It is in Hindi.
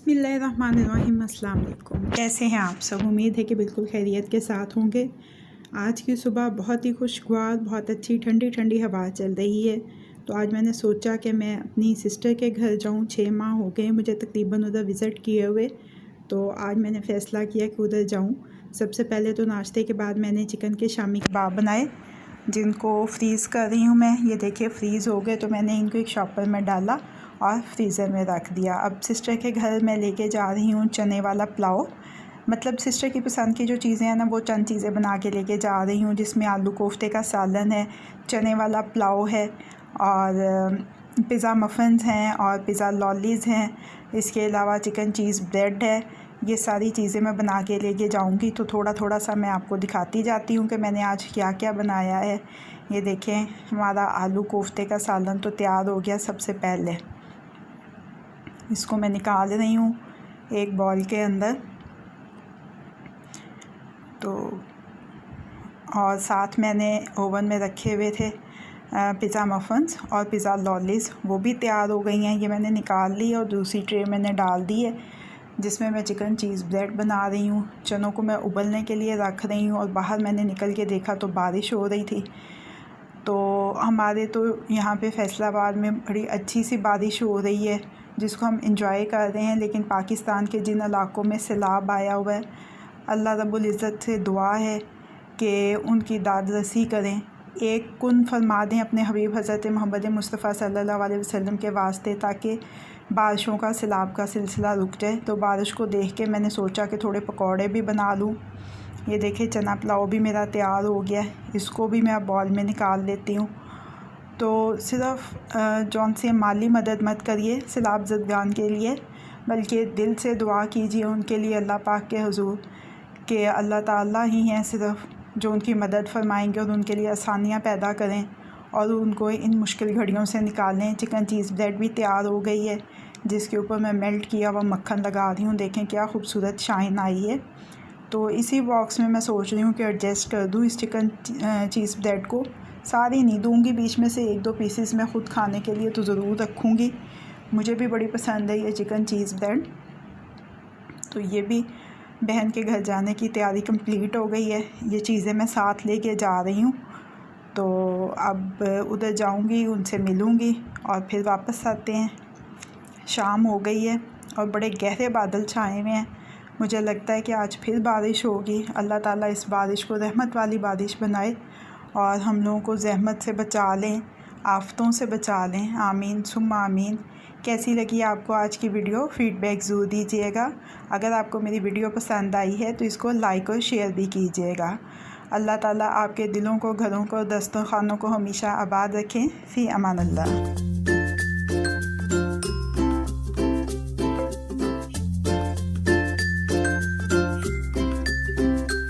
बिस्मिल्लाहिर्रहमानिर्रहीम। अस्सलाम वालेकुम। कैसे हैं आप सब? उम्मीद है कि बिल्कुल खैरियत के साथ होंगे। आज की सुबह बहुत ही खुशगवार, बहुत अच्छी ठंडी ठंडी हवा चल रही है। तो आज मैंने सोचा कि मैं अपनी सिस्टर के घर जाऊं। 6 माह हो गए मुझे तकरीबन उधर विज़िट किए हुए। तो आज मैंने फ़ैसला किया कि उधर जाऊं। सबसे पहले तो नाश्ते के बाद मैंने चिकन के शामी कबाब बनाए, जिनको फ्रीज़ कर रही हूँ मैं। ये देखिए फ्रीज़ हो गए, तो मैंने इनको एक शॉपर में डाला और फ्रीज़र में रख दिया। अब सिस्टर के घर मैं लेके जा रही हूँ चने वाला पुलाव। मतलब सिस्टर की पसंद की जो चीज़ें हैं ना, वो चंद चीज़ें बना के लेके जा रही हूँ, जिसमें आलू कोफ्ते का सालन है, चने वाला पुलाव है और पिज़्ज़ा मफ़िन्स हैं और पिज़्ज़ा लॉलीज़ हैं। इसके अलावा चिकन चीज़ ब्रेड है। ये सारी चीज़ें मैं बना के लेके जाऊंगी। तो थोड़ा थोड़ा सा मैं आपको दिखाती जाती हूँ कि मैंने आज क्या क्या बनाया है। ये देखें, हमारा आलू कोफ्ते का सालन तो तैयार हो गया। सबसे पहले इसको मैं निकाल रही हूँ एक बॉल के अंदर। तो और साथ मैंने ओवन में रखे हुए थे पिज़्ज़ा मफ़िन्स और पिज़्ज़ा लॉलीज़, वो भी तैयार हो गई हैं। ये मैंने निकाल ली और दूसरी ट्रे मैंने डाल दी है, जिसमें मैं चिकन चीज़ ब्रेड बना रही हूँ। चनों को मैं उबलने के लिए रख रही हूँ और बाहर मैंने निकल के देखा तो बारिश हो रही थी। तो हमारे तो यहाँ पे फैसलाबाद में बड़ी अच्छी सी बारिश हो रही है, जिसको हम इंजॉय कर रहे हैं। लेकिन पाकिस्तान के जिन इलाक़ों में सैलाब आया हुआ है, अल्लाह रब्बुल इज़्ज़त से दुआ है कि उनकी दाद रसी करें, एक कुन फरमा दें अपने हबीब हज़रत मोहम्मद मुस्तफ़ा सल्लल्लाहु अलैहि वसल्लम के वास्ते, ताकि बारिशों का सैलाब का सिलसिला रुक जाए। तो बारिश को देख के मैंने सोचा कि थोड़े पकौड़े भी बना लूँ। ये देखिए चना पुलाव भी मेरा तैयार हो गया है। इसको भी मैं अब बॉल में निकाल लेती हूँ। तो सिर्फ़ जौन से माली मदद मत करिए सैलाब ज़दगान के लिए, बल्कि दिल से दुआ कीजिए उनके लिए अल्लाह पाक के हुज़ूर कि अल्लाह ताला ही हैं सिर्फ़ जो उनकी मदद फरमाएंगे और उनके लिए आसानियाँ पैदा करें और उनको इन मुश्किल घड़ियों से निकालें। चिकन चीज़ ब्रेड भी तैयार हो गई है, जिसके ऊपर मैं मेल्ट किया हुआ मक्खन लगा रही हूँ। देखें क्या खूबसूरत शाइन आई है। तो इसी बॉक्स में मैं सोच रही हूँ कि एडजस्ट कर दूँ इस चिकन चीज़ ब्रेड को। सारी नहीं दूँगी, बीच में से 1-2 पीसेस मैं ख़ुद खाने के लिए तो ज़रूर रखूँगी। मुझे भी बड़ी पसंद है ये चिकन चीज़ ब्रेड। तो ये भी बहन के घर जाने की तैयारी कंप्लीट हो गई है। ये चीज़ें मैं साथ लेके जा रही हूँ। तो अब उधर जाऊँगी, उनसे मिलूँगी और फिर वापस आते हैं। शाम हो गई है और बड़े गहरे बादल छाए हुए हैं। मुझे लगता है कि आज फिर बारिश होगी। अल्लाह ताला इस बारिश को रहमत वाली बारिश बनाए और हम लोगों को ज़हमत से बचा लें, आफ़तों से बचा लें। आमीन सुम्मा आमीन। कैसी लगी आपको आज की वीडियो? फ़ीडबैक ज़रूर दीजिएगा। अगर आपको मेरी वीडियो पसंद आई है तो इसको लाइक और शेयर भी कीजिएगा। अल्लाह ताला आपके दिलों को, घरों को, दस्तरखानों को हमेशा आबाद रखें। फ़ी अमान अल्लाह।